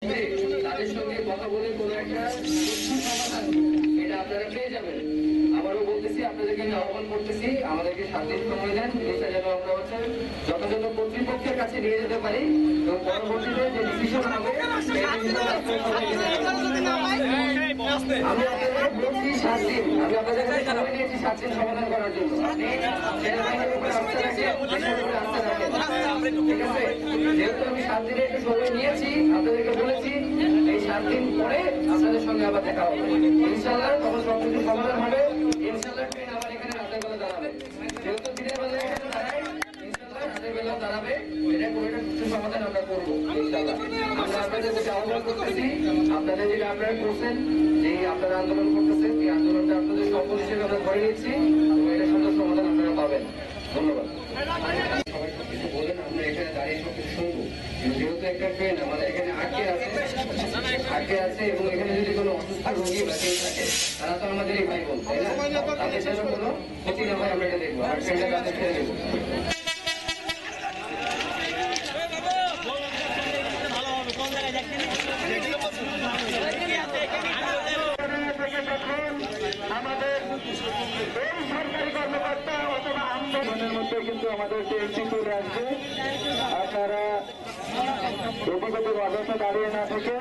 তাদের সঙ্গে কথা বলে কোনো একটা সমাধান এটা আপনারা পেয়ে যাবেন। আবারও বলতেছি, আপনাদেরকে আমি আহ্বান করতেছি, আমাদেরকে 7 দিন সময় দেন। জিনিসটা যেন আমরা যথাযথ কর্তৃপক্ষের কাছে নিয়ে যেতে পারি এবং পরবর্তীতে যে ডিসিশন হবে আমি আপনাদের বলছি 7 দিন, আমি আপনাদের কাছে সময় নিয়েছি 7 দিন সমাধান করার জন্য। আপনি সেনাবাহিনীর উপরে আস্থা রাখেন, দেশের উপরে আস্থা রাখেন, ঠিক আছে? যেহেতু আমি 7 দিনের একটু সময় নিয়েছি, আপনাদেরকে বলেছি এই 7 দিন পরে আপনাদের সঙ্গে আবার দেখা হবে ইনশাল্লাহ। তখন সবকিছু সমাধান হবে ইনশাল্লাহ। ট্রেন আবার এখানে রাতের বেলা দাঁড়াবে, যেহেতু দিনের বেলা এখানে দাঁড়ায়, ইনশাল্লাহ রাতের বেলা দাঁড়াবে। এটা কোনো একটা কিছু সমাধান আমরা করবো ইনশাল্লাহ। আমরা আপনাদের কাছে আহ্বান করতেছি, আপনাদের যেটা আপনারা করছেন, যে আপনারা আন্দোলন করতেছেন, এই আন্দোলনটা আপনাদের সফল হিসেবে আমরা ধরে নিচ্ছি এবং এটা সুন্দর সমাধান আপনারা পাবেন। ধন্যবাদ। সবাই সবকিছু বলেন, আমরা এখানে দাঁড়িয়ে সবকিছু শুনবো। যেহেতু একটা ট্রেন আমাদের এখানে আটকে আছে এবং এখানে যদি কোনো অসুস্থ রোগী বা কেউ থাকে, তারা তো আমাদেরই ভাই বোন, তাই না? তাদের যেন কোনো ক্ষতি না হয় আমরা এটা দেখবো, আর ট্রেনটা তাদের ছেড়ে দেবো। আমাদের এই সরকারি কর্মকর্তা অথবা আন্দোলনের মধ্যে কিন্তু আমাদের ট্রেনটি চলে আসবে। আপনারা এদিকে অযথা দাঁড়িয়ে না থেকে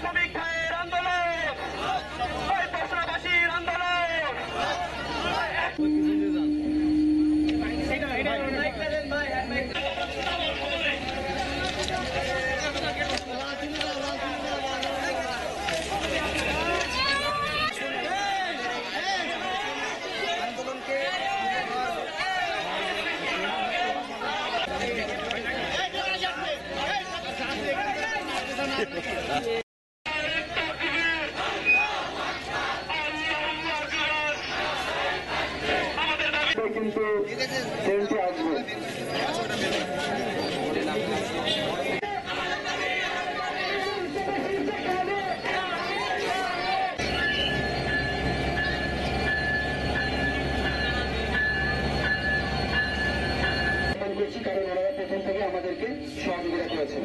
শ্রমিক ভাইয়ের আন্দোলন, দেশবাসীর আন্দোলন। কিন্তু ট্রেনটি আসবে। কারণ ওনারা প্রথম থেকে আমাদেরকে সহযোগিতা করেছেন।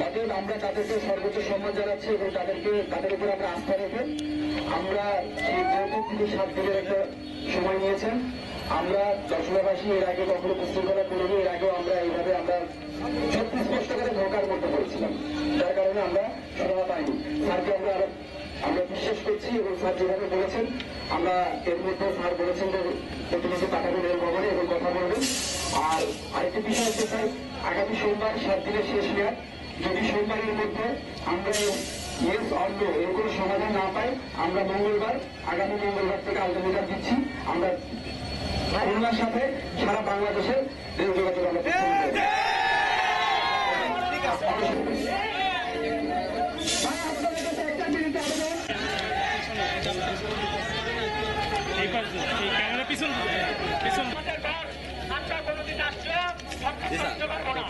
অতএব আমরা তাদেরকে সর্বোচ্চ সম্মান জানাচ্ছি এবং তাদের উপর আমরা আস্থা রেখে আমরা সেই যৌতুক থেকে 7 দিনের একটা সময় নিয়েছেন। আমরা দর্শনাবাসী এর আগে কখনো বিশৃঙ্খলা করিনি, এর আগেও আমরা এইভাবে আমরা সত্যি স্পষ্ট করে ধোকার মধ্যে পড়েছিলাম, যার কারণে আমরা সুরাহা পাইনি। স্যারকে আমরা বিশ্বাস করছি এবং স্যার যেভাবে বলেছেন, আমরা এর মধ্যে স্যার বলেছেন যে প্রতিনিধি পাঠাবেন রেল ভবনে এবং কথা বলবেন। আর আরেকটি বিষয় হচ্ছে স্যার, আগামী সোমবার 7 দিনের শেষ মেয়াদ। যদি সোমবারের মধ্যে আমরা ইয়েস অর নো এর কোনো সমাধান না পাই, আমরা আগামী মঙ্গলবার থেকে আলটিমেটাম দিচ্ছি। আমরা খুলনার সাথে সারা বাংলাদেশের রেল যোগাযোগ আমরা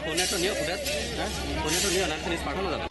ফোনে একটু নিও ফুটেজ, হ্যাঁ ফোনে একটু নিও না, জিনিস পাঠানো যাবে।